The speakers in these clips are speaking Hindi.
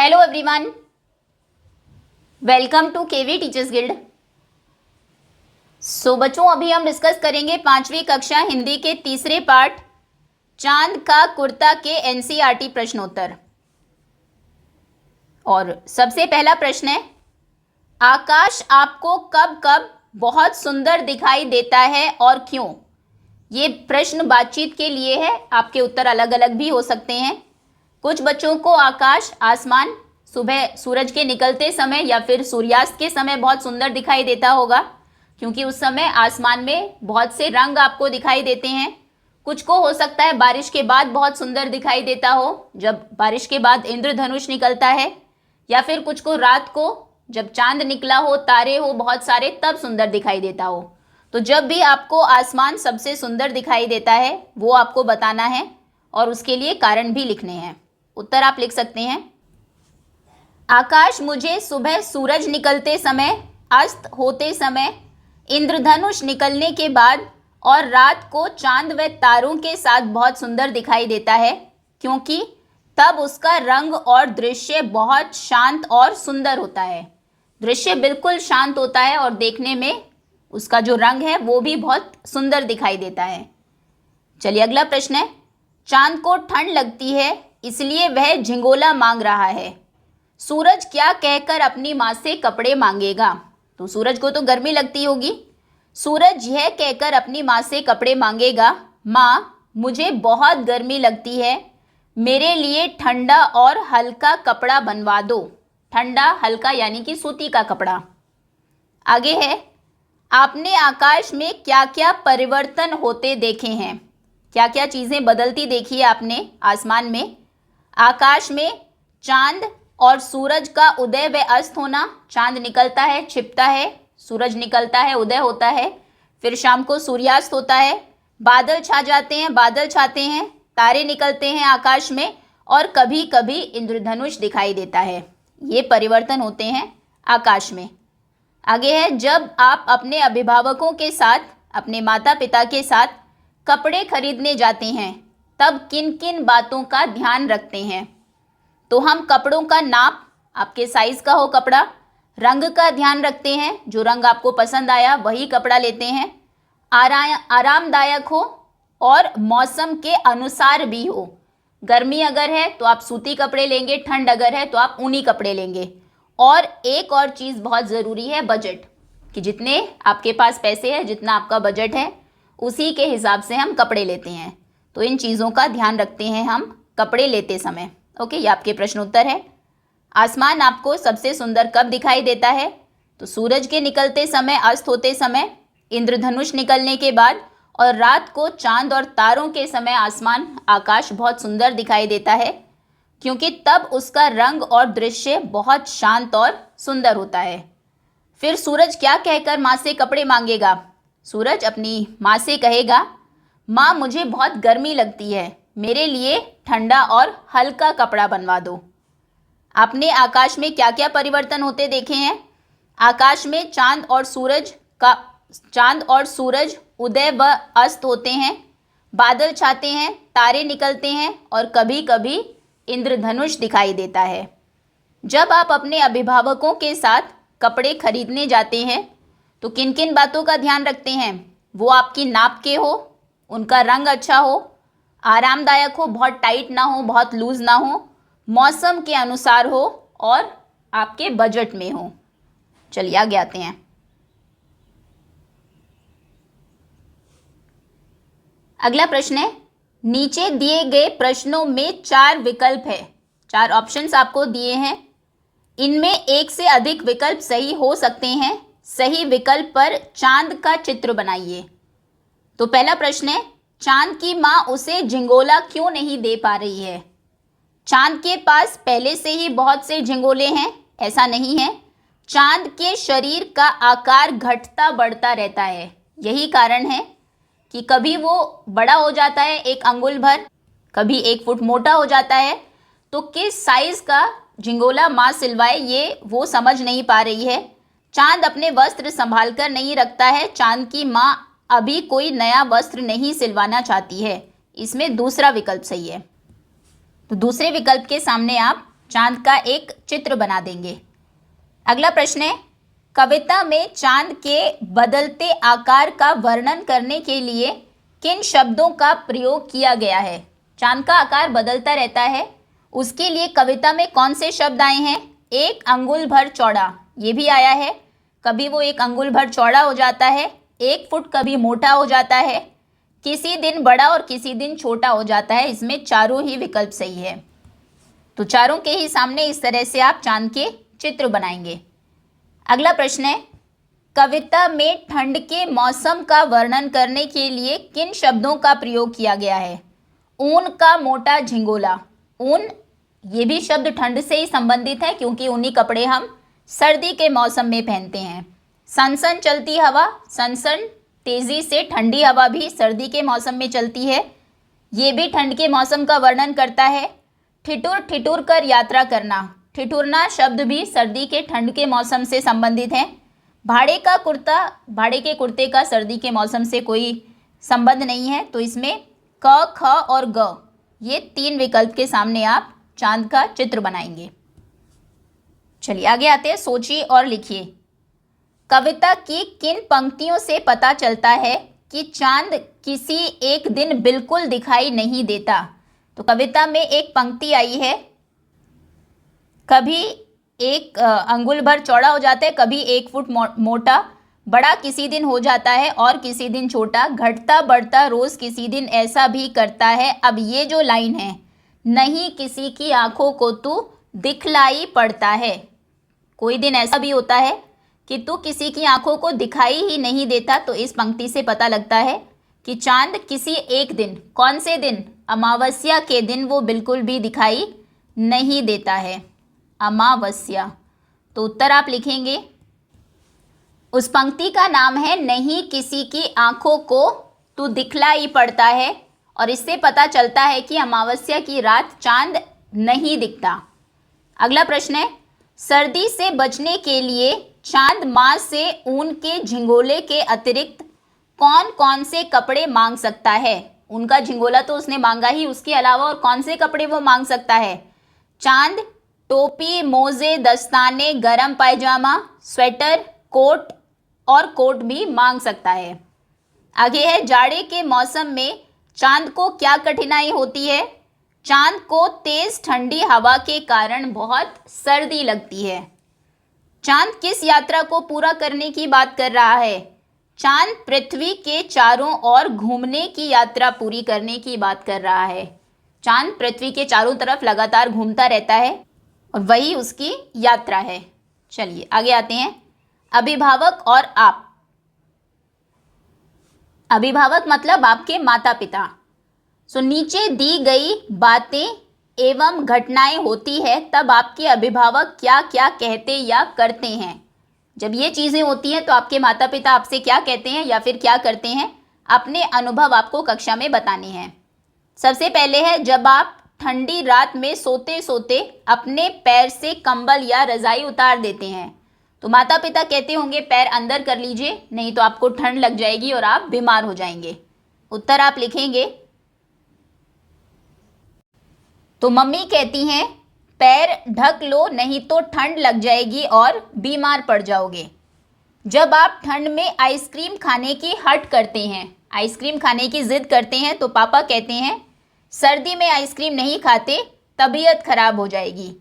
Hello everyone, welcome to KV teachers guild. So बच्चों, अभी हम डिस्कस करेंगे 5वीं कक्षा हिंदी के तीसरे पार्ट चांद का कुर्ता के एनसीईआरटी प्रश्नोत्तर। और सबसे पहला प्रश्न है, आकाश आपको कब कब बहुत सुंदर दिखाई देता है और क्यों? ये प्रश्न बातचीत के लिए है, आपके उत्तर अलग अलग भी हो सकते हैं। कुछ बच्चों को आकाश, आसमान सुबह सूरज के निकलते समय या फिर सूर्यास्त के समय बहुत सुंदर दिखाई देता होगा, क्योंकि उस समय आसमान में बहुत से रंग आपको दिखाई देते हैं। कुछ को हो सकता है बारिश के बाद बहुत सुंदर दिखाई देता हो, जब बारिश के बाद इंद्रधनुष निकलता है, या फिर कुछ को रात को जब चांद निकला हो, तारे हो बहुत सारे, तब सुंदर दिखाई देता हो। तो जब भी आपको आसमान सबसे सुंदर दिखाई देता है वो आपको बताना है और उसके लिए कारण भी लिखने हैं। उत्तर आप लिख सकते हैं, आकाश मुझे सुबह सूरज निकलते समय, अस्त होते समय, इंद्रधनुष निकलने के बाद और रात को चांद व तारों के साथ बहुत सुंदर दिखाई देता है, क्योंकि तब उसका रंग और दृश्य बहुत शांत और सुंदर होता है। दृश्य बिल्कुल शांत होता है और देखने में उसका जो रंग है वो भी बहुत सुंदर दिखाई देता है। चलिए अगला प्रश्न है, चांद को ठंड लगती है इसलिए वह झिंगोला मांग रहा है। सूरज क्या कहकर अपनी माँ से कपड़े मांगेगा? तो सूरज को तो गर्मी लगती होगी। सूरज यह कहकर अपनी माँ से कपड़े मांगेगा, माँ मुझे बहुत गर्मी लगती है, मेरे लिए ठंडा और हल्का कपड़ा बनवा दो। ठंडा हल्का यानी कि सूती का कपड़ा। आगे है, आपने आकाश में क्या क्या परिवर्तन होते देखे हैं? क्या क्या चीज़ें बदलती देखी है आपने आसमान में? आकाश में चांद और सूरज का उदय व अस्त होना। चांद निकलता है, छिपता है, सूरज निकलता है, उदय होता है, फिर शाम को सूर्यास्त होता है, बादल छा जाते हैं, बादल छाते हैं, तारे निकलते हैं आकाश में, और कभी कभी इंद्रधनुष दिखाई देता है। ये परिवर्तन होते हैं आकाश में। आगे है, जब आप अपने अभिभावकों के साथ, अपने माता पिता के साथ कपड़े खरीदने जाते हैं तब किन किन बातों का ध्यान रखते हैं? तो हम कपड़ों का नाप, आपके साइज का हो कपड़ा, रंग का ध्यान रखते हैं, जो रंग आपको पसंद आया वही कपड़ा लेते हैं, आरामदायक हो और मौसम के अनुसार भी हो। गर्मी अगर है तो आप सूती कपड़े लेंगे, ठंड अगर है तो आप ऊनी कपड़े लेंगे। और एक और चीज़ बहुत ज़रूरी है, बजट, कि जितने आपके पास पैसे हैं, जितना आपका बजट है, उसी के हिसाब से हम कपड़े लेते हैं। तो इन चीज़ों का ध्यान रखते हैं हम कपड़े लेते समय। ओके, ये आपके प्रश्न उत्तर है। आसमान आपको सबसे सुंदर कब दिखाई देता है? तो सूरज के निकलते समय, अस्त होते समय, इंद्रधनुष निकलने के बाद और रात को चांद और तारों के समय आसमान, आकाश बहुत सुंदर दिखाई देता है, क्योंकि तब उसका रंग और दृश्य बहुत शांत और सुंदर होता है। फिर सूरज क्या कहकर माँ से कपड़े मांगेगा? सूरज अपनी माँ से कहेगा, माँ मुझे बहुत गर्मी लगती है, मेरे लिए ठंडा और हल्का कपड़ा बनवा दो। आपने आकाश में क्या क्या परिवर्तन होते देखे हैं? आकाश में चांद और सूरज उदय व अस्त होते हैं, बादल छाते हैं, तारे निकलते हैं और कभी कभी इंद्रधनुष दिखाई देता है। जब आप अपने अभिभावकों के साथ कपड़े खरीदने जाते हैं तो किन किन बातों का ध्यान रखते हैं? वो आपकी नाप के हो, उनका रंग अच्छा हो, आरामदायक हो, बहुत टाइट ना हो, बहुत लूज ना हो, मौसम के अनुसार हो और आपके बजट में हो। चलिए आगे आते हैं। अगला प्रश्न है, नीचे दिए गए प्रश्नों में 4 विकल्प है, 4 ऑप्शंस आपको दिए हैं, इनमें एक से अधिक विकल्प सही हो सकते हैं। सही विकल्प पर चांद का चित्र बनाइए। तो पहला प्रश्न है, चांद की माँ उसे झिंगोला क्यों नहीं दे पा रही है? चांद के पास पहले से ही बहुत से झिंगोले हैं? ऐसा नहीं है। चांद के शरीर का आकार घटता बढ़ता रहता है, यही कारण है कि कभी वो बड़ा हो जाता है 1 अंगुल भर, कभी 1 फुट मोटा हो जाता है। तो किस साइज का झिंगोला माँ सिलवाए ये वो समझ नहीं पा रही है। चांद अपने वस्त्र संभाल कर नहीं रखता है, चांद की माँ अभी कोई नया वस्त्र नहीं सिलवाना चाहती है। इसमें दूसरा विकल्प सही है। तो दूसरे विकल्प के सामने आप चांद का एक चित्र बना देंगे। अगला प्रश्न है, कविता में चांद के बदलते आकार का वर्णन करने के लिए किन शब्दों का प्रयोग किया गया है? चांद का आकार बदलता रहता है, उसके लिए कविता में कौन से शब्द आए हैं? 1 अंगुल भर चौड़ा, ये भी आया है, कभी वो 1 अंगुल भर चौड़ा हो जाता है, 1 फुट कभी मोटा हो जाता है, किसी दिन बड़ा और किसी दिन छोटा हो जाता है। इसमें चारों ही विकल्प सही है। तो चारों के ही सामने इस तरह से आप चांद के चित्र बनाएंगे। अगला प्रश्न है, कविता में ठंड के मौसम का वर्णन करने के लिए किन शब्दों का प्रयोग किया गया है? ऊन का मोटा झिंगोला, ऊन ये भी शब्द ठंड से ही संबंधित है क्योंकि ऊनी कपड़े हम सर्दी के मौसम में पहनते हैं। सनसन चलती हवा, सनसन तेजी से ठंडी हवा भी सर्दी के मौसम में चलती है, ये भी ठंड के मौसम का वर्णन करता है। ठिठुर ठिठुर कर यात्रा करना, ठिठुरना शब्द भी सर्दी के ठंड के मौसम से संबंधित है। भाड़े का कुर्ता, भाड़े के कुर्ते का सर्दी के मौसम से कोई संबंध नहीं है। तो इसमें क, ख और ग, ये 3 विकल्प के सामने आप चांद का चित्र बनाएंगे। चलिए आगे आते हैं, सोचिए और लिखिए। कविता की किन पंक्तियों से पता चलता है कि चांद किसी एक दिन बिल्कुल दिखाई नहीं देता? तो कविता में एक पंक्ति आई है, कभी 1 अंगुल भर चौड़ा हो जाता है, कभी 1 फुट मोटा, बड़ा किसी दिन हो जाता है और किसी दिन छोटा, घटता बढ़ता रोज किसी दिन ऐसा भी करता है। अब ये जो लाइन है, नहीं किसी की आंखों को तू दिखलाई पड़ता है, कोई दिन ऐसा भी होता है कि तू किसी की आंखों को दिखाई ही नहीं देता। तो इस पंक्ति से पता लगता है कि चांद किसी एक दिन, कौन से दिन? अमावस्या के दिन वो बिल्कुल भी दिखाई नहीं देता है, अमावस्या। तो उत्तर आप लिखेंगे, उस पंक्ति का नाम है नहीं किसी की आंखों को तू दिखलाई पड़ता है, और इससे पता चलता है कि अमावस्या की रात चांद नहीं दिखता। अगला प्रश्न है, सर्दी से बचने के लिए चांद माँ से ऊन के झिंगोले के अतिरिक्त कौन कौन से कपड़े मांग सकता है? उनका झिंगोला तो उसने मांगा ही, उसके अलावा और कौन से कपड़े वो मांग सकता है? चांद टोपी, मोजे, दस्ताने, गरम पायजामा, स्वेटर, कोट और कोट भी मांग सकता है। आगे है, जाड़े के मौसम में चांद को क्या कठिनाई होती है? चांद को तेज ठंडी हवा के कारण बहुत सर्दी लगती है। चांद किस यात्रा को पूरा करने की बात कर रहा है? चांद पृथ्वी के चारों ओर घूमने की यात्रा पूरी करने की बात कर रहा है। चांद पृथ्वी के चारों तरफ लगातार घूमता रहता है और वही उसकी यात्रा है। चलिए आगे आते हैं, अभिभावक और आप। अभिभावक मतलब आपके माता पिता। सो नीचे दी गई बातें एवं घटनाएं होती है तब आपके अभिभावक क्या क्या कहते या करते हैं। जब ये चीज़ें होती हैं तो आपके माता पिता आपसे क्या कहते हैं या फिर क्या करते हैं, अपने अनुभव आपको कक्षा में बताने हैं। सबसे पहले है, जब आप ठंडी रात में सोते सोते अपने पैर से कंबल या रजाई उतार देते हैं तो माता पिता कहते होंगे पैर अंदर कर लीजिए, नहीं तो आपको ठंड लग जाएगी और आप बीमार हो जाएंगे। उत्तर आप लिखेंगे, तो मम्मी कहती हैं पैर ढक लो नहीं तो ठंड लग जाएगी और बीमार पड़ जाओगे। जब आप ठंड में आइसक्रीम खाने की हट करते हैं, आइसक्रीम खाने की जिद करते हैं तो पापा कहते हैं सर्दी में आइसक्रीम नहीं खाते, तबीयत खराब हो जाएगी।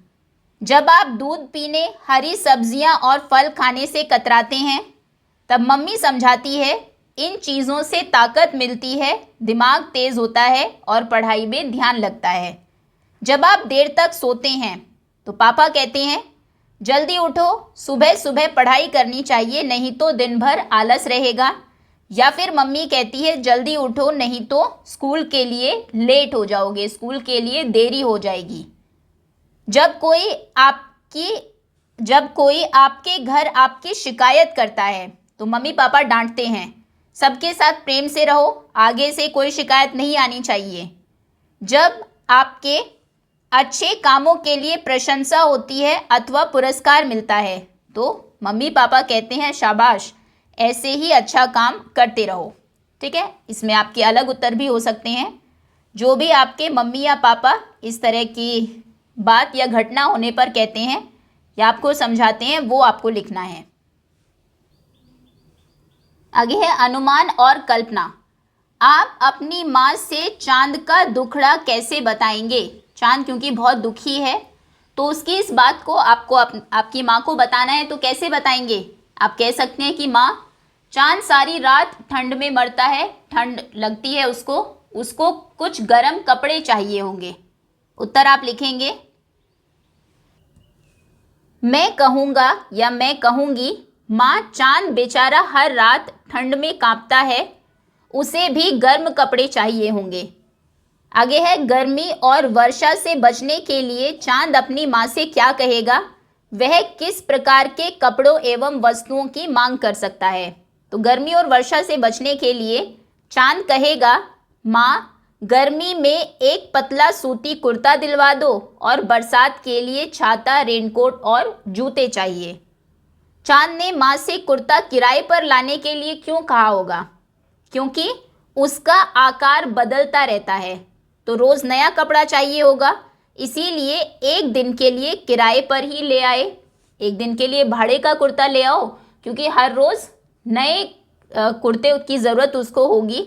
जब आप दूध पीने, हरी सब्जियां और फल खाने से कतराते हैं तब मम्मी समझाती है इन चीज़ों से ताकत मिलती है, दिमाग तेज होता है और पढ़ाई में ध्यान लगता है। जब आप देर तक सोते हैं तो पापा कहते हैं जल्दी उठो, सुबह सुबह पढ़ाई करनी चाहिए नहीं तो दिन भर आलस रहेगा। या फिर मम्मी कहती है जल्दी उठो नहीं तो स्कूल के लिए लेट हो जाओगे, स्कूल के लिए देरी हो जाएगी। जब कोई आपके घर आपकी शिकायत करता है तो मम्मी पापा डांटते हैं सबके साथ प्रेम से रहो, आगे से कोई शिकायत नहीं आनी चाहिए। जब आपके अच्छे कामों के लिए प्रशंसा होती है अथवा पुरस्कार मिलता है तो मम्मी पापा कहते हैं शाबाश, ऐसे ही अच्छा काम करते रहो। ठीक है, इसमें आपके अलग उत्तर भी हो सकते हैं। जो भी आपके मम्मी या पापा इस तरह की बात या घटना होने पर कहते हैं या आपको समझाते हैं वो आपको लिखना है। आगे है अनुमान और कल्पना। आप अपनी माँ से चांद का दुखड़ा कैसे बताएंगे? चांद क्योंकि बहुत दुखी है तो उसकी इस बात को आपको आपकी माँ को बताना है, तो कैसे बताएंगे? आप कह सकते हैं कि माँ, चांद सारी रात ठंड में मरता है, ठंड लगती है उसको कुछ गर्म कपड़े चाहिए होंगे। उत्तर आप लिखेंगे, मैं कहूँगा या मैं कहूँगी, माँ, चांद बेचारा हर रात ठंड में कांपता है, उसे भी गर्म कपड़े चाहिए होंगे। आगे है गर्मी और वर्षा से बचने के लिए चांद अपनी माँ से क्या कहेगा? वह किस प्रकार के कपड़ों एवं वस्तुओं की मांग कर सकता है? तो गर्मी और वर्षा से बचने के लिए चांद कहेगा, माँ, गर्मी में एक पतला सूती कुर्ता दिलवा दो और बरसात के लिए छाता, रेनकोट और जूते चाहिए। चांद ने माँ से कुर्ता किराए पर लाने के लिए क्यों कहा होगा? क्योंकि उसका आकार बदलता रहता है तो रोज़ नया कपड़ा चाहिए होगा, इसीलिए एक दिन के लिए किराए पर ही ले आए। एक दिन के लिए भाड़े का कुर्ता ले आओ क्योंकि हर रोज़ नए कुर्ते की ज़रूरत उसको होगी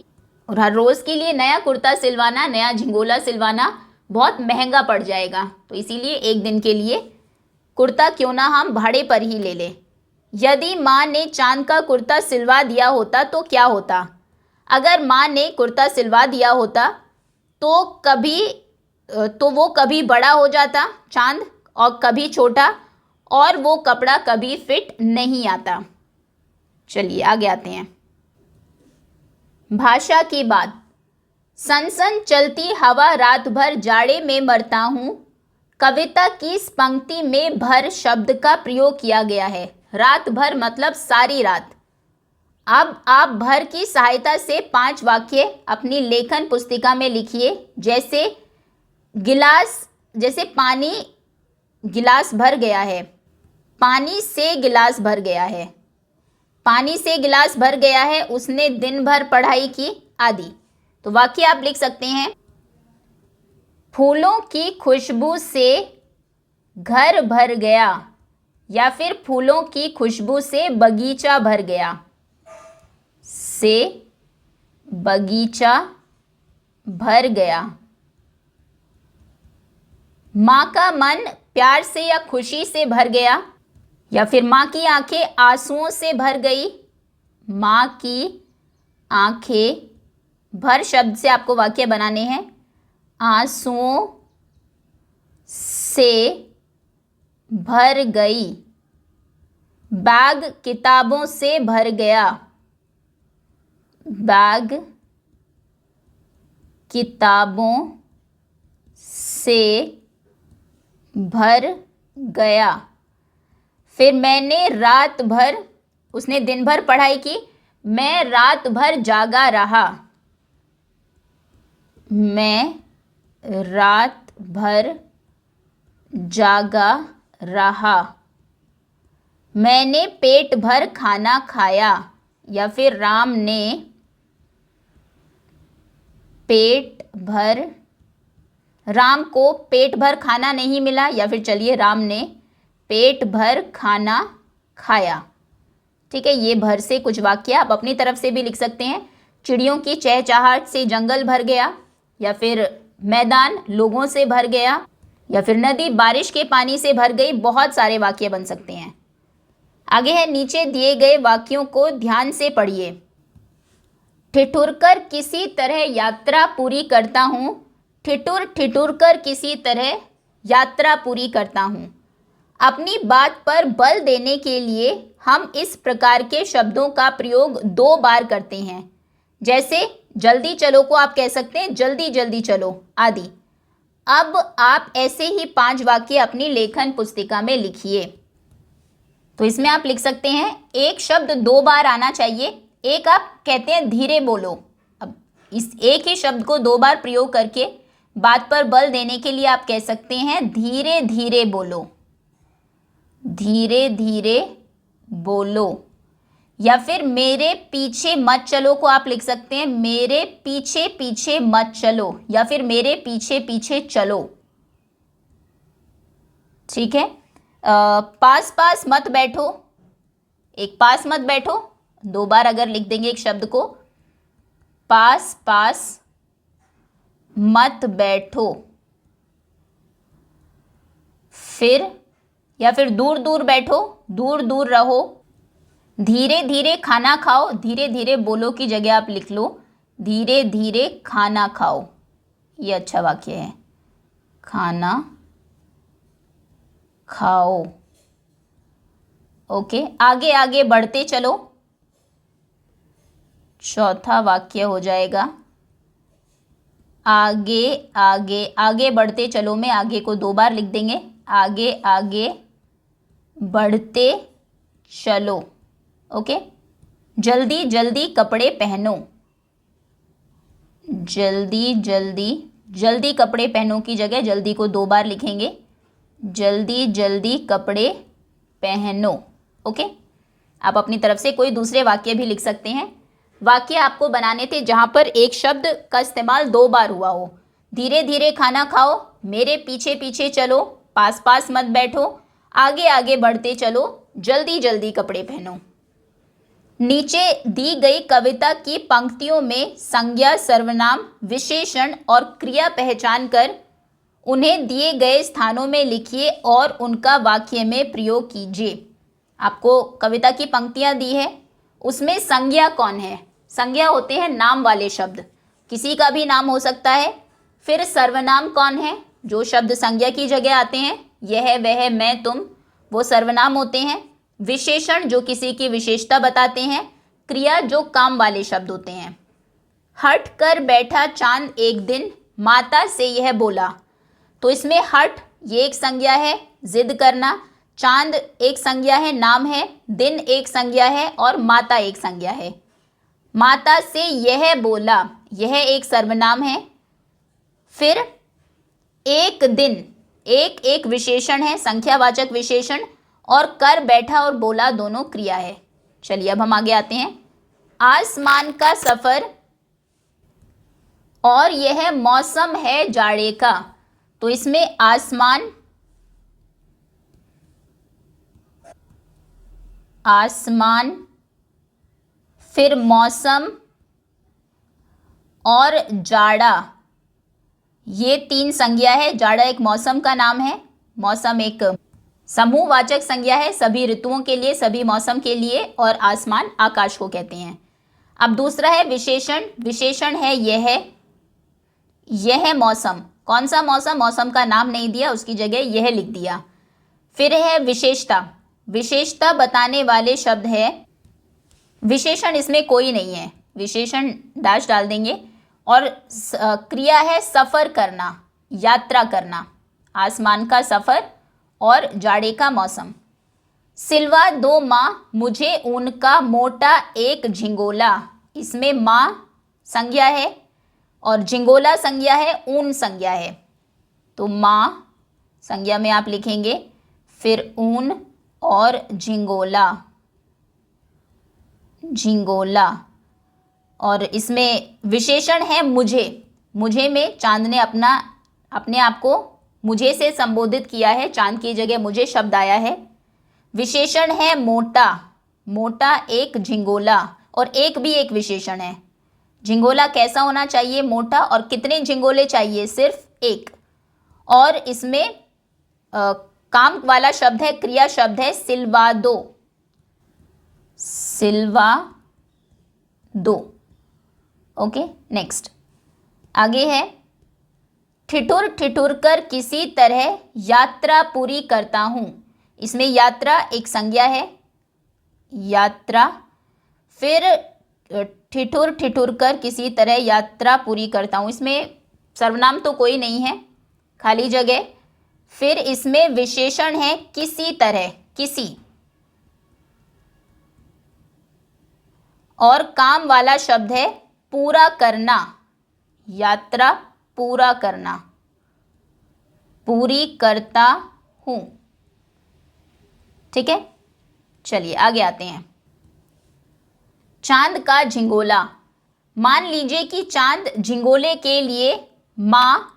और हर रोज़ के लिए नया कुर्ता सिलवाना, नया झिंगोला सिलवाना बहुत महंगा पड़ जाएगा, तो इसीलिए एक दिन के लिए कुर्ता क्यों ना हम भाड़े पर ही ले लें। यदि माँ ने चांद का कुर्ता सिलवा दिया होता तो क्या होता? अगर माँ ने कुर्ता सिलवा दिया होता तो वो कभी बड़ा हो जाता चांद और कभी छोटा, और वो कपड़ा कभी फिट नहीं आता। चलिए आगे आते हैं। भाषा की बात। सनसन चलती हवा रात भर जाड़े में मरता हूँ। कविता की इस पंक्ति में भर शब्द का प्रयोग किया गया है। रात भर मतलब सारी रात। अब आप भर की सहायता से 5 वाक्य अपनी लेखन पुस्तिका में लिखिए। जैसे पानी गिलास भर गया है, पानी से गिलास भर गया है, पानी से गिलास भर गया है, उसने दिन भर पढ़ाई की, आदि। तो वाक्य आप लिख सकते हैं, फूलों की खुशबू से घर भर गया, या फिर फूलों की खुशबू से बगीचा भर गया, से बगीचा भर गया। माँ का मन प्यार से या खुशी से भर गया, या फिर माँ की आंखें आंसुओं से भर गई। माँ की आंखें, भर शब्द से आपको वाक्य बनाने हैं, आंसुओं से भर गई। बैग किताबों से भर गया, बैग किताबों से भर गया। फिर मैंने रात भर, उसने दिन भर पढ़ाई की, मैं रात भर जागा रहा, मैं रात भर जागा रहा। मैंने पेट भर खाना खाया, या फिर राम ने पेट भर, राम को पेट भर खाना नहीं मिला, या फिर चलिए राम ने पेट भर खाना खाया। ठीक है, ये भर से कुछ वाक्य आप अपनी तरफ से भी लिख सकते हैं। चिड़ियों की चहचहाहट से जंगल भर गया, या फिर मैदान लोगों से भर गया, या फिर नदी बारिश के पानी से भर गई। बहुत सारे वाक्य बन सकते हैं। आगे है, नीचे दिए गए वाक्यों को ध्यान से पढ़िए। ठिठुरकर किसी तरह यात्रा पूरी करता हूँ, ठिठुर कर किसी तरह यात्रा पूरी करता हूँ। अपनी बात पर बल देने के लिए हम इस प्रकार के शब्दों का प्रयोग 2 बार करते हैं। जैसे जल्दी चलो को आप कह सकते हैं जल्दी जल्दी चलो, आदि। अब आप ऐसे ही 5 वाक्य अपनी लेखन पुस्तिका में लिखिए। तो इसमें आप लिख सकते हैं, एक शब्द 2 बार आना चाहिए। एक आप कहते हैं धीरे बोलो। अब इस एक ही शब्द को 2 बार प्रयोग करके बात पर बल देने के लिए आप कह सकते हैं धीरे धीरे बोलो, धीरे धीरे बोलो। या फिर मेरे पीछे मत चलो को आप लिख सकते हैं मेरे पीछे पीछे मत चलो, या फिर मेरे पीछे पीछे चलो। ठीक है। पास पास मत बैठो, एक पास मत बैठो, 2 बार अगर लिख देंगे एक शब्द को, पास पास मत बैठो, फिर या फिर दूर दूर बैठो, दूर दूर रहो, धीरे धीरे खाना खाओ, धीरे धीरे बोलो की जगह आप लिख लो धीरे धीरे खाना खाओ, ये अच्छा वाक्य है, खाना खाओ। ओके, आगे आगे बढ़ते चलो, चौथा वाक्य हो जाएगा, आगे आगे आगे बढ़ते चलो में आगे को 2 बार लिख देंगे, आगे आगे बढ़ते चलो। ओके, जल्दी जल्दी कपड़े पहनो, जल्दी जल्दी, जल्दी कपड़े पहनो की जगह जल्दी को 2 बार लिखेंगे, जल्दी जल्दी कपड़े पहनो। ओके, आप अपनी तरफ से कोई दूसरे वाक्य भी लिख सकते हैं। वाक्य आपको बनाने थे जहाँ पर एक शब्द का इस्तेमाल 2 बार हुआ हो। धीरे धीरे खाना खाओ, मेरे पीछे पीछे चलो, पास पास मत बैठो, आगे आगे बढ़ते चलो, जल्दी जल्दी कपड़े पहनो। नीचे दी गई कविता की पंक्तियों में संज्ञा, सर्वनाम, विशेषण और क्रिया पहचान कर उन्हें दिए गए स्थानों में लिखिए और उनका वाक्य में प्रयोग कीजिए। आपको कविता की पंक्तियां दी है, उसमें संज्ञा कौन है? संज्ञा होते हैं नाम वाले शब्द, किसी का भी नाम हो सकता है। फिर सर्वनाम कौन है? जो शब्द संज्ञा की जगह आते हैं, यह, वह, मैं, तुम, वो सर्वनाम होते हैं। विशेषण जो किसी की विशेषता बताते हैं। क्रिया जो काम वाले शब्द होते हैं। हट कर बैठा चांद एक दिन, माता से यह बोला, तो इसमें हट ये एक संज्ञा है, जिद करना, चांद एक संज्ञा है, नाम है, दिन एक संज्ञा है और माता एक संज्ञा है। माता से यह बोला, यह एक सर्वनाम है। फिर एक दिन, एक एक विशेषण है, संख्यावाचक विशेषण, और कर, बैठा और बोला दोनों क्रिया है। चलिए अब हम आगे आते हैं। आसमान का सफर, और यह मौसम है जाड़े का, तो इसमें आसमान, आसमान, फिर मौसम और जाड़ा, ये 3 संज्ञा है। जाड़ा एक मौसम का नाम है, मौसम एक समूहवाचक संज्ञा है सभी ऋतुओं के लिए, सभी मौसम के लिए, और आसमान आकाश को कहते हैं। अब दूसरा है विशेषण। विशेषण है यह मौसम, कौन सा मौसम? मौसम का नाम नहीं दिया, उसकी जगह यह लिख दिया। फिर है विशेषता, विशेषता बताने वाले शब्द है। विशेषण इसमें कोई नहीं है, विशेषण डैश डाल देंगे। और क्रिया है सफ़र करना, यात्रा करना, आसमान का सफ़र और जाड़े का मौसम। सिलवा दो माँ मुझे ऊन का मोटा एक झिंगोला, इसमें माँ संज्ञा है और झिंगोला संज्ञा है, ऊन संज्ञा है, तो माँ संज्ञा में आप लिखेंगे, फिर ऊन और झिंगोला, झिंगोला। और इसमें विशेषण है मुझे, मुझे में चांद ने अपने आप को मुझे से संबोधित किया है, चांद की जगह मुझे शब्द आया है। विशेषण है मोटा, मोटा एक झिंगोला, और एक भी एक विशेषण है। झिंगोला कैसा होना चाहिए? मोटा। और कितने झिंगोले चाहिए? सिर्फ एक। और इसमें काम वाला शब्द है, क्रिया शब्द है सिलवा दो, सिलवा दो। ओके, नेक्स्ट आगे है ठिठुर ठिठुर कर किसी तरह यात्रा पूरी करता हूँ, इसमें यात्रा एक संज्ञा है, यात्रा। फिर ठिठुर ठिठुर कर किसी तरह यात्रा पूरी करता हूँ, इसमें सर्वनाम तो कोई नहीं है, खाली जगह। फिर इसमें विशेषण है किसी तरह, किसी, और काम वाला शब्द है पूरा करना, यात्रा पूरा करना, पूरी करता हूँ। ठीक है, चलिए आगे आते हैं। चांद का झिंगोला, मान लीजिए कि चांद झिंगोले के लिए माँ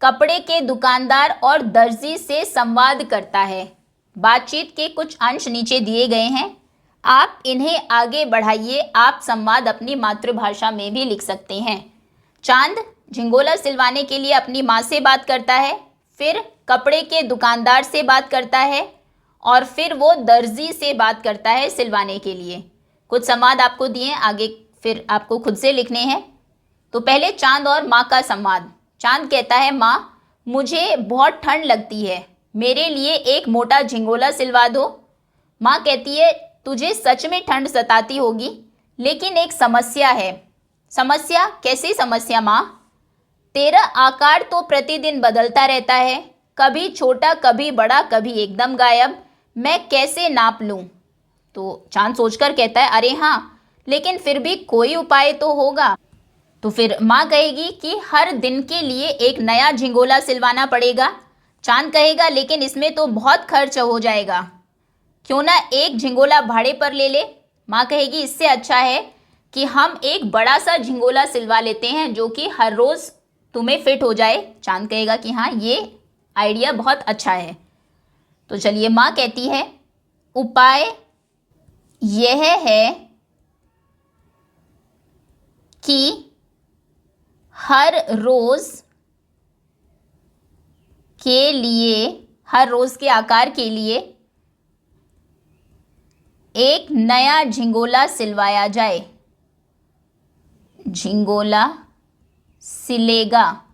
कपड़े के दुकानदार और दर्जी से संवाद करता है। बातचीत के कुछ अंश नीचे दिए गए हैं, आप इन्हें आगे बढ़ाइए। आप संवाद अपनी मातृभाषा में भी लिख सकते हैं। चांद झिंगोला सिलवाने के लिए अपनी माँ से बात करता है, फिर कपड़े के दुकानदार से बात करता है और फिर वो दर्जी से बात करता है सिलवाने के लिए। कुछ संवाद आपको दिए, आगे फिर आपको खुद से लिखने हैं। तो पहले चांद और माँ का संवाद। चांद कहता है, माँ मुझे बहुत ठंड लगती है, मेरे लिए एक मोटा झिंगोला सिलवा दो। माँ कहती है, तुझे सच में ठंड सताती होगी, लेकिन एक समस्या है। समस्या? कैसी समस्या माँ? तेरा आकार तो प्रतिदिन बदलता रहता है, कभी छोटा कभी बड़ा कभी एकदम गायब। मैं कैसे नाप लूँ? तो चांद सोचकर कहता है, अरे हाँ, लेकिन फिर भी कोई उपाय तो होगा। तो फिर माँ कहेगी कि हर दिन के लिए एक नया झिंगोला सिलवाना पड़ेगा। चांद कहेगा, लेकिन इसमें तो बहुत खर्च हो जाएगा, क्यों ना एक झिंगोला भाड़े पर ले ले। माँ कहेगी, इससे अच्छा है कि हम एक बड़ा सा झिंगोला सिलवा लेते हैं जो कि हर रोज़ तुम्हें फिट हो जाए। चांद कहेगा कि हाँ, ये आइडिया बहुत अच्छा है। तो चलिए, माँ कहती है, उपाय यह है कि हर रोज़ के आकार के लिए एक नया झिंगोला सिलवाया जाए। झिंगोला सिलेगा।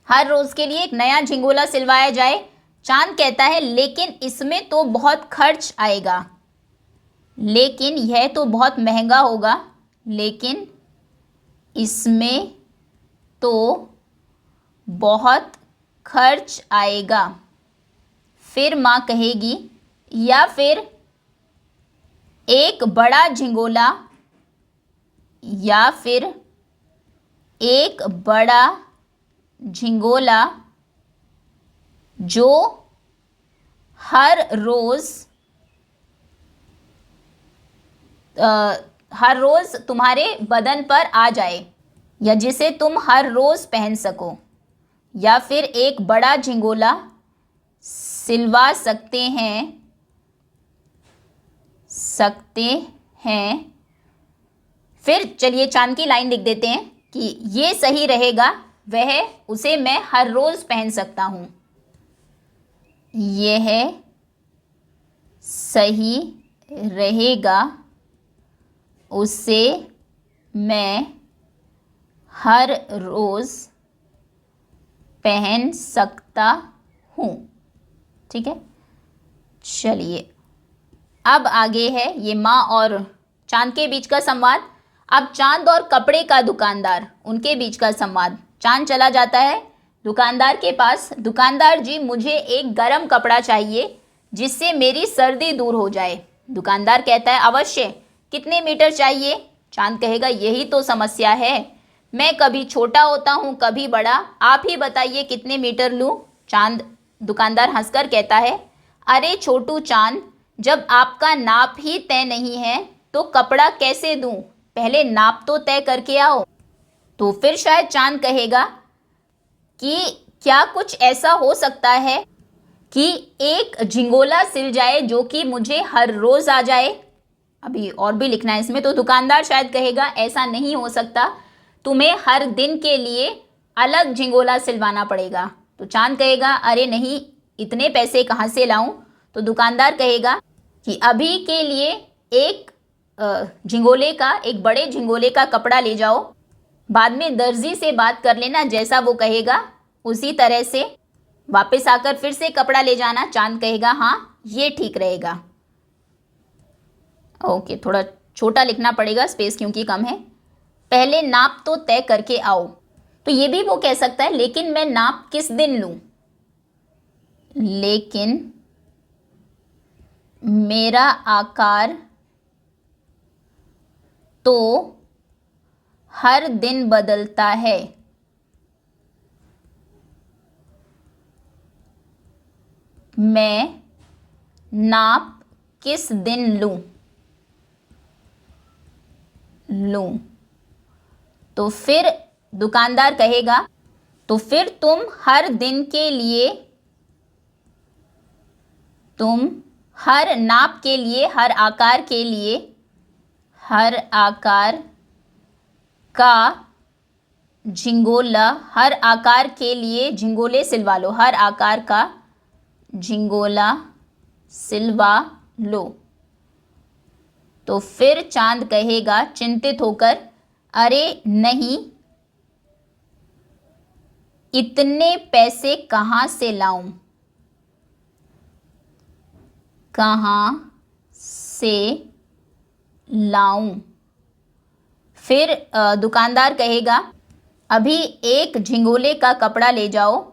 हर रोज के लिए एक नया झिंगोला सिलवाया जाए। चांद कहता है, लेकिन इसमें तो बहुत खर्च आएगा। लेकिन यह तो बहुत महंगा होगा। लेकिन इसमें तो बहुत खर्च आएगा। फिर माँ कहेगी, या फिर एक बड़ा झिंगोला, या फिर एक बड़ा झिंगोला जो हर रोज़ तुम्हारे बदन पर आ जाए, या जिसे तुम हर रोज़ पहन सको। या फिर एक बड़ा झिंगोला सिलवा सकते हैं। फिर चलिए चांद की लाइन लिख देते हैं कि ये सही रहेगा, वह उसे मैं हर रोज़ पहन सकता हूँ। यह सही रहेगा, उसे मैं हर रोज़ पहन सकता हूँ। ठीक है, चलिए अब आगे है ये माँ और चांद के बीच का संवाद। अब चांद और कपड़े का दुकानदार, उनके बीच का संवाद। चांद चला जाता है दुकानदार के पास। दुकानदार जी, मुझे एक गरम कपड़ा चाहिए जिससे मेरी सर्दी दूर हो जाए। दुकानदार कहता है, अवश्य, कितने मीटर चाहिए? चांद कहेगा, यही तो समस्या है, मैं कभी छोटा होता हूँ कभी बड़ा, आप ही बताइए कितने मीटर लूँ? दुकानदार हंसकर कहता है, अरे छोटू चांद, जब आपका नाप ही तय नहीं है तो कपड़ा कैसे दूँ? पहले नाप तो तय करके आओ। तो फिर शायद चांद कहेगा कि क्या कुछ ऐसा हो सकता है कि एक झिंगोला सिल जाए जो कि मुझे हर रोज़ आ जाए? अभी और भी लिखना है इसमें। तो दुकानदार शायद कहेगा, ऐसा नहीं हो सकता, तुम्हें हर दिन के लिए अलग झिंगोला सिलवाना पड़ेगा। तो चांद कहेगा, अरे नहीं, इतने पैसे कहाँ से लाऊं? तो दुकानदार कहेगा कि अभी के लिए एक बड़े झिंगोले का कपड़ा ले जाओ, बाद में दर्जी से बात कर लेना, जैसा वो कहेगा उसी तरह से वापस आकर फिर से कपड़ा ले जाना। चांद कहेगा, हाँ ये ठीक रहेगा। ओके, थोड़ा छोटा लिखना पड़ेगा, स्पेस क्योंकि कम है। पहले नाप तो तय करके आओ। तो ये भी वो कह सकता है, लेकिन मैं नाप किस दिन लूं? लेकिन मेरा आकार तो हर दिन बदलता है। मैं नाप किस दिन लूं? तो फिर दुकानदार कहेगा तो फिर तुम हर दिन के लिए, तुम हर नाप के लिए, हर आकार के लिए, हर आकार का झिंगोला, हर आकार के लिए झिंगोले सिलवा लो, हर आकार का झिंगोला सिलवा लो। तो फिर चांद कहेगा चिंतित होकर, अरे नहीं, इतने पैसे कहाँ से लाऊं, कहाँ से लाऊं। फिर दुकानदार कहेगा अभी एक झिंगोले का कपड़ा ले जाओ,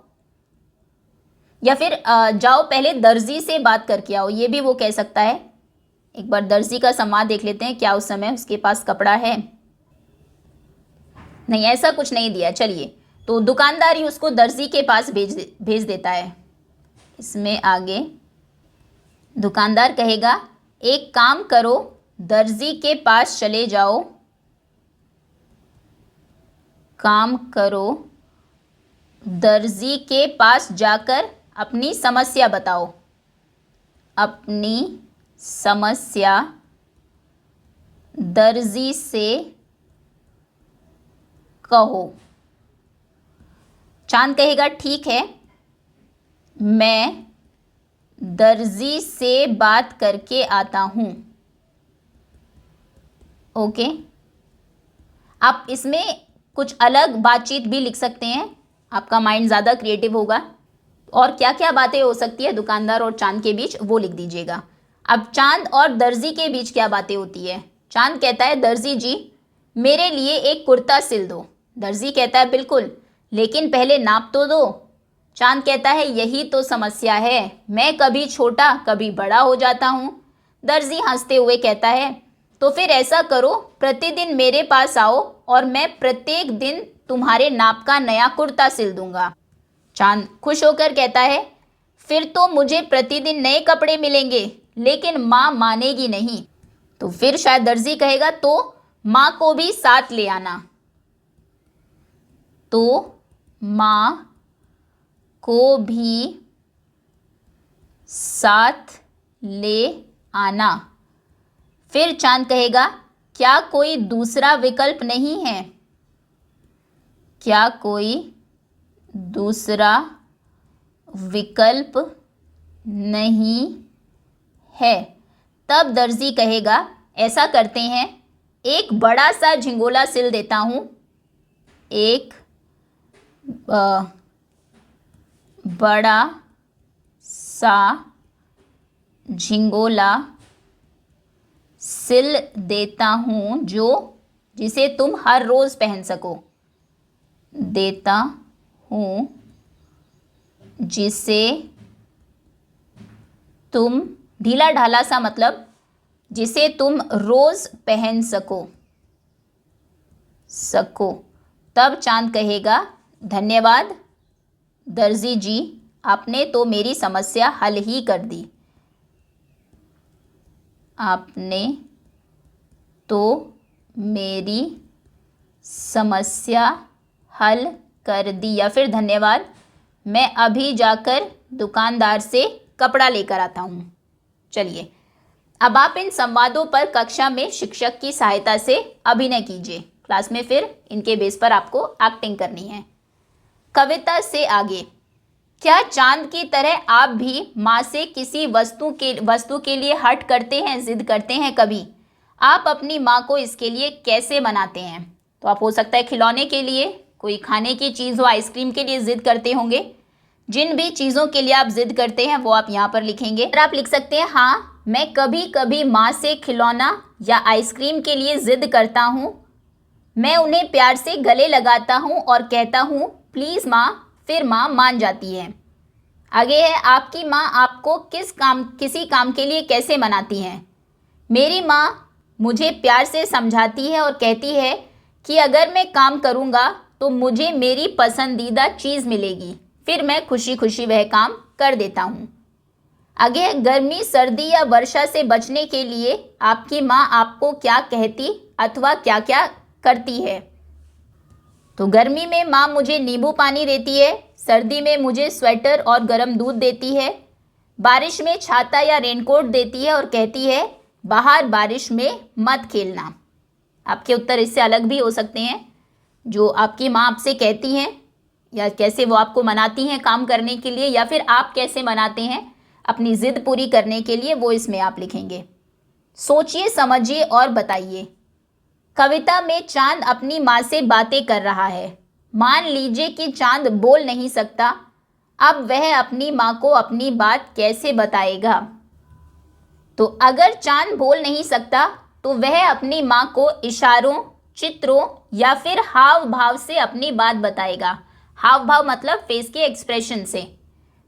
या फिर जाओ पहले दर्जी से बात करके आओ, ये भी वो कह सकता है। एक बार दर्जी का संवाद देख लेते हैं, क्या उस समय उसके पास कपड़ा है। नहीं, ऐसा कुछ नहीं दिया। चलिए, तो दुकानदार ही उसको दर्जी के पास भेज देता है। इसमें आगे दुकानदार कहेगा एक काम करो, दर्जी के पास चले जाओ, काम करो, दर्जी के पास जाकर अपनी समस्या बताओ, अपनी समस्या दर्जी से कहो। चांद कहेगा ठीक है, मैं दर्जी से बात करके आता हूँ। ओके, आप इसमें कुछ अलग बातचीत भी लिख सकते हैं, आपका माइंड ज़्यादा क्रिएटिव होगा। और क्या क्या बातें हो सकती है दुकानदार और चांद के बीच, वो लिख दीजिएगा। अब चांद और दर्जी के बीच क्या बातें होती है। चांद कहता है दर्जी जी मेरे लिए एक कुर्ता सिल दो। दर्जी कहता है बिल्कुल, लेकिन पहले नाप तो दो। चांद कहता है यही तो समस्या है, मैं कभी छोटा कभी बड़ा हो जाता हूँ। दर्जी हंसते हुए कहता है तो फिर ऐसा करो, प्रतिदिन मेरे पास आओ और मैं प्रत्येक दिन तुम्हारे नाप का नया कुर्ता सिल दूंगा। चांद खुश होकर कहता है फिर तो मुझे प्रतिदिन नए कपड़े मिलेंगे, लेकिन माँ मानेगी नहीं। तो फिर शायद दर्जी कहेगा तो माँ को भी साथ ले आना, तो माँ को भी साथ ले आना। फिर चांद कहेगा क्या कोई दूसरा विकल्प नहीं है, क्या कोई दूसरा विकल्प नहीं है। तब दर्जी कहेगा ऐसा करते हैं, एक बड़ा सा झिंगोला सिल देता हूँ, एक बड़ा सा झिंगोला सिल देता हूँ जिसे तुम हर रोज़ पहन सको, देता हूँ जिसे तुम, ढीला ढाला सा मतलब जिसे तुम रोज़ पहन सको। तब चांद कहेगा धन्यवाद दर्जी जी, आपने तो मेरी समस्या हल ही कर दी, आपने तो मेरी समस्या हल कर दी। या फिर धन्यवाद, मैं अभी जाकर दुकानदार से कपड़ा लेकर आता हूँ। चलिए, अब आप इन संवादों पर कक्षा में शिक्षक की सहायता से अभिनय कीजिए। क्लास में फिर इनके बेस पर आपको एक्टिंग करनी है। कविता से आगे, क्या चांद की तरह आप भी माँ से किसी वस्तु के लिए हट करते हैं, जिद करते हैं कभी? आप अपनी माँ को इसके लिए कैसे मनाते हैं? तो आप हो सकता है खिलौने के लिए, कोई खाने की चीज़ हो, आइसक्रीम के लिए जिद करते होंगे। जिन भी चीज़ों के लिए आप जिद करते हैं वो आप यहाँ पर लिखेंगे। और आप लिख सकते हैं हाँ, मैं कभी कभी माँ से खिलौना या आइसक्रीम के लिए जिद करता हूँ। मैं उन्हें प्यार से गले लगाता हूँ और कहता हूँ प्लीज़ माँ, फिर माँ मान जाती है। आगे है, आपकी माँ आपको किसी काम के लिए कैसे मनाती हैं? मेरी माँ मुझे प्यार से समझाती है और कहती है कि अगर मैं काम करूँगा तो मुझे मेरी पसंदीदा चीज़ मिलेगी, फिर मैं खुशी खुशी वह काम कर देता हूँ। आगे है, गर्मी, सर्दी या वर्षा से बचने के लिए आपकी माँ आपको क्या कहती अथवा क्या क्या करती है? तो गर्मी में माँ मुझे नींबू पानी देती है, सर्दी में मुझे स्वेटर और गर्म दूध देती है, बारिश में छाता या रेनकोट देती है और कहती है बाहर बारिश में मत खेलना। आपके उत्तर इससे अलग भी हो सकते हैं, जो आपकी माँ आपसे कहती हैं या कैसे वो आपको मनाती हैं काम करने के लिए, या फिर आप कैसे मनाते हैं अपनी ज़िद पूरी करने के लिए, वो इसमें आप लिखेंगे। सोचिए, समझिए और बताइए। कविता में चांद अपनी माँ से बातें कर रहा है। मान लीजिए कि चांद बोल नहीं सकता, अब वह अपनी माँ को अपनी बात कैसे बताएगा? तो अगर चांद बोल नहीं सकता तो वह अपनी माँ को इशारों, चित्रों या फिर हाव भाव से अपनी बात बताएगा। हाव भाव मतलब फेस के एक्सप्रेशन से।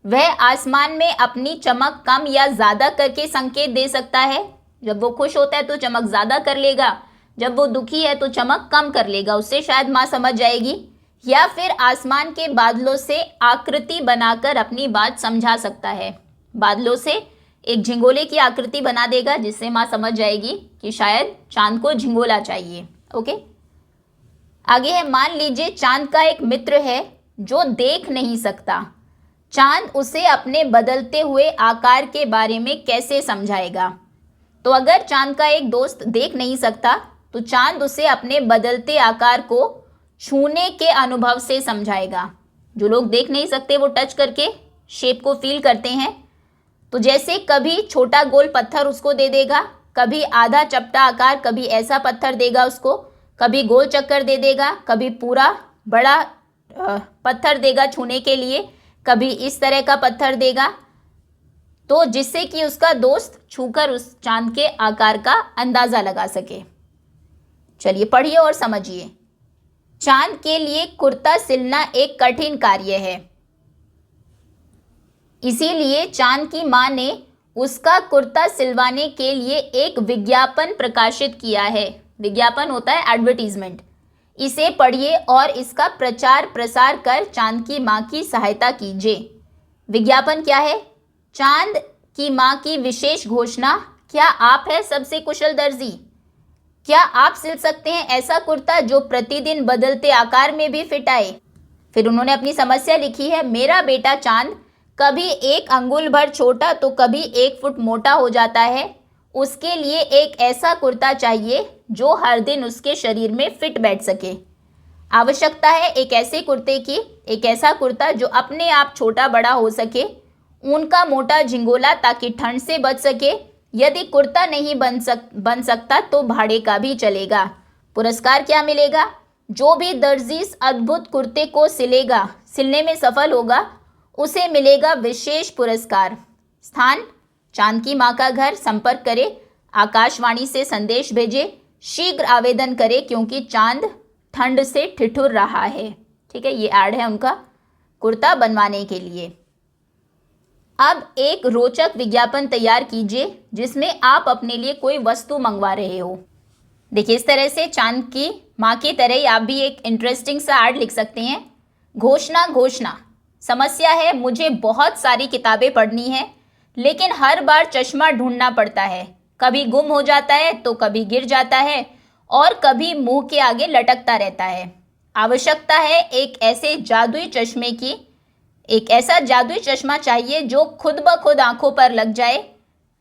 वह आसमान में अपनी चमक कम या ज़्यादा करके संकेत दे सकता है। जब वो खुश होता है तो चमक ज़्यादा कर लेगा, जब वो दुखी है तो चमक कम कर लेगा, उससे शायद माँ समझ जाएगी। या फिर आसमान के बादलों से आकृति बनाकर अपनी बात समझा सकता है। बादलों से एक झिंगोले की आकृति बना देगा, जिससे माँ समझ जाएगी कि शायद चांद को झिंगोला चाहिए। ओके, आगे है, मान लीजिए चांद का एक मित्र है जो देख नहीं सकता। चांद उसे अपने बदलते हुए आकार के बारे में कैसे समझाएगा? तो अगर चांद का एक दोस्त देख नहीं सकता तो चांद उसे अपने बदलते आकार को छूने के अनुभव से समझाएगा। जो लोग देख नहीं सकते वो टच करके शेप को फील करते हैं। तो जैसे कभी छोटा गोल पत्थर उसको दे देगा, कभी आधा चपटा आकार, कभी ऐसा पत्थर देगा उसको, कभी गोल चक्कर दे देगा, कभी पूरा बड़ा पत्थर देगा छूने के लिए, कभी इस तरह का पत्थर देगा, तो जिससे कि उसका दोस्त छूकर उस चांद के आकार का अंदाज़ा लगा सके। चलिए पढ़िए और समझिए। चांद के लिए कुर्ता सिलना एक कठिन कार्य है, इसीलिए चांद की माँ ने उसका कुर्ता सिलवाने के लिए एक विज्ञापन प्रकाशित किया है। विज्ञापन होता है एडवर्टीजमेंट। इसे पढ़िए और इसका प्रचार प्रसार कर चांद की माँ की सहायता कीजिए। विज्ञापन क्या है? चांद की माँ की विशेष घोषणा, क्या आप है सबसे कुशल दर्जी? क्या आप सिल सकते हैं ऐसा कुर्ता जो प्रतिदिन बदलते आकार में भी फिट आए? फिर उन्होंने अपनी समस्या लिखी है, मेरा बेटा चांद कभी 1 अंगुल भर छोटा तो कभी 1 फुट मोटा हो जाता है। उसके लिए एक ऐसा कुर्ता चाहिए जो हर दिन उसके शरीर में फिट बैठ सके। आवश्यकता है एक ऐसे कुर्ते की, एक ऐसा कुर्ता जो अपने आप छोटा बड़ा हो सके, ऊन का मोटा झिंगोला ताकि ठंड से बच सके। यदि कुर्ता नहीं बन सकता तो भाड़े का भी चलेगा। पुरस्कार क्या मिलेगा? जो भी दर्जी इस अद्भुत कुर्ते को सिलने में सफल होगा उसे मिलेगा विशेष पुरस्कार। स्थान, चांद की माँ का घर। संपर्क करें, आकाशवाणी से संदेश भेजें, शीघ्र आवेदन करें क्योंकि चांद ठंड से ठिठुर रहा है। ठीक है, ये ऐड है उनका कुर्ता बनवाने के लिए। अब एक रोचक विज्ञापन तैयार कीजिए जिसमें आप अपने लिए कोई वस्तु मंगवा रहे हो। देखिए, इस तरह से चांद की माँ की तरह ही आप भी एक इंटरेस्टिंग सा ऐड लिख सकते हैं। घोषणा। समस्या है, मुझे बहुत सारी किताबें पढ़नी है लेकिन हर बार चश्मा ढूंढना पड़ता है। कभी गुम हो जाता है तो कभी गिर जाता है और कभी मुंह के आगे लटकता रहता है। आवश्यकता है एक ऐसा जादुई चश्मा चाहिए जो खुद ब खुद आंखों पर लग जाए,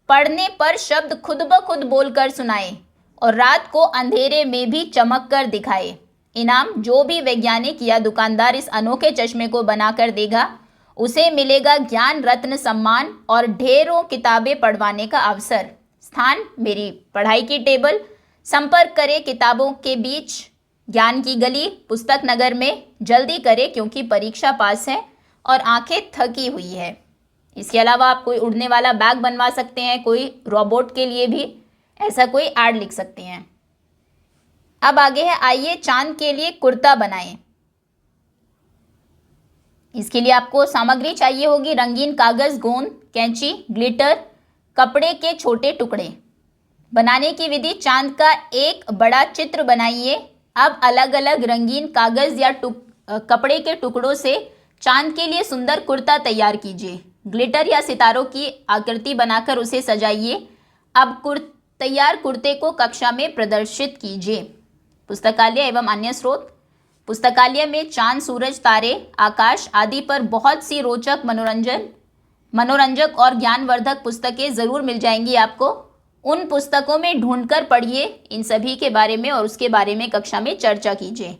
पढ़ने पर शब्द खुद ब खुद बोलकर सुनाए और रात को अंधेरे में भी चमक कर दिखाए। इनाम, जो भी वैज्ञानिक या दुकानदार इस अनोखे चश्मे को बनाकर देगा उसे मिलेगा ज्ञान रत्न सम्मान और ढेरों किताबें पढ़वाने का अवसर। स्थान, मेरी पढ़ाई की टेबल। संपर्क करें किताबों के बीच, ज्ञान की गली, पुस्तक नगर में। जल्दी करें क्योंकि परीक्षा पास है और आंखें थकी हुई है। इसके अलावा आप कोई उड़ने वाला बैग बनवा सकते हैं, कोई रोबोट के लिए भी ऐसा कोई ऐड लिख सकते हैं। अब आगे है, आइए चांद के लिए कुर्ता बनाएं। इसके लिए आपको सामग्री चाहिए होगी रंगीन कागज, गोंद, कैंची, ग्लिटर, कपड़े के छोटे टुकड़े। बनाने की विधि, चांद का एक बड़ा चित्र बनाइए। अब अलग अलग रंगीन कागज या कपड़े के टुकड़ों से चांद के लिए सुंदर कुर्ता तैयार कीजिए। ग्लिटर या सितारों की आकृति बनाकर उसे सजाइए। अब तैयार कुर्ते को कक्षा में प्रदर्शित कीजिए। पुस्तकालय एवं अन्य स्रोत, पुस्तकालय में चांद, सूरज, तारे, आकाश आदि पर बहुत सी रोचक मनोरंजक और ज्ञानवर्धक पुस्तकें ज़रूर मिल जाएंगी आपको। उन पुस्तकों में ढूंढकर पढ़िए इन सभी के बारे में और उसके बारे में कक्षा में चर्चा कीजिए।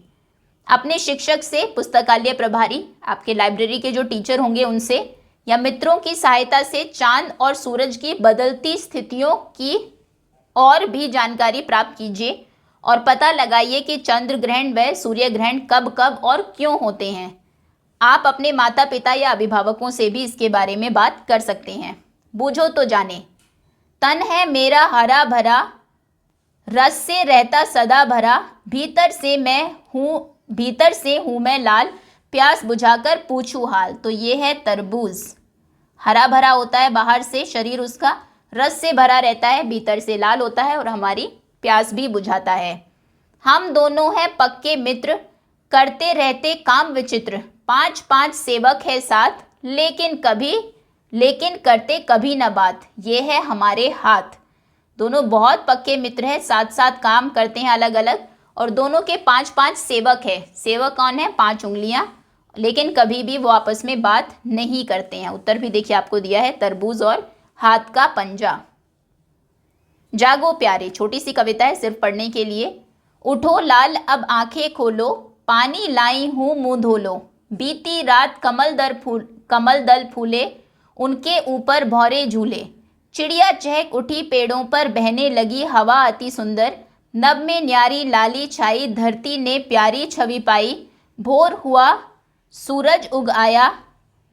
अपने शिक्षक से, पुस्तकालय प्रभारी, आपके लाइब्रेरी के जो टीचर होंगे उनसे या मित्रों की सहायता से चांद और सूरज की बदलती स्थितियों की और भी जानकारी प्राप्त कीजिए और पता लगाइए कि चंद्र ग्रहण व सूर्य ग्रहण कब कब और क्यों होते हैं। आप अपने माता पिता या अभिभावकों से भी इसके बारे में बात कर सकते हैं। बूझो तो जाने। तन है मेरा हरा भरा, रस से रहता सदा भरा, भीतर से हूँ मैं लाल, प्यास बुझाकर पूछूं हाल। तो ये है तरबूज। हरा भरा होता है बाहर से शरीर उसका, रस से भरा रहता है, भीतर से लाल होता है और हमारी प्यास भी बुझाता है। हम दोनों हैं पक्के मित्र, करते रहते काम विचित्र, 5 सेवक है साथ, लेकिन करते कभी न बात। ये है हमारे हाथ। दोनों बहुत पक्के मित्र हैं, साथ साथ काम करते हैं अलग अलग, और दोनों के 5 सेवक है। सेवक कौन है? 5 उंगलियां, लेकिन कभी भी वो आपस में बात नहीं करते हैं। उत्तर भी देखिए आपको दिया है, तरबूज और हाथ का पंजा। जागो प्यारे, छोटी सी कविता है सिर्फ पढ़ने के लिए। उठो लाल अब आंखें खोलो, पानी लाई हूँ मुँह धो लो, बीती रात कमल दल फूले, उनके ऊपर भौरे झूले, चिड़िया चहक उठी पेड़ों पर, बहने लगी हवा अति सुंदर, नभ में न्यारी लाली छाई, धरती ने प्यारी छवि पाई, भोर हुआ सूरज उग आया,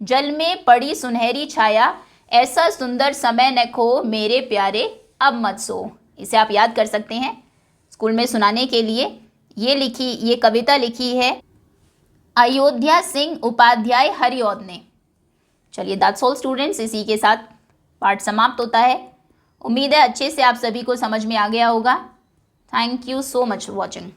जल में पड़ी सुनहरी छाया, ऐसा सुंदर समय न खो मेरे प्यारे अब मत सो। इसे आप याद कर सकते हैं स्कूल में सुनाने के लिए। ये कविता लिखी है अयोध्या सिंह उपाध्याय हरिऔध ने। चलिए दैट्स ऑल स्टूडेंट्स, इसी के साथ पाठ समाप्त होता है। उम्मीद है अच्छे से आप सभी को समझ में आ गया होगा। Thank you so much for watching.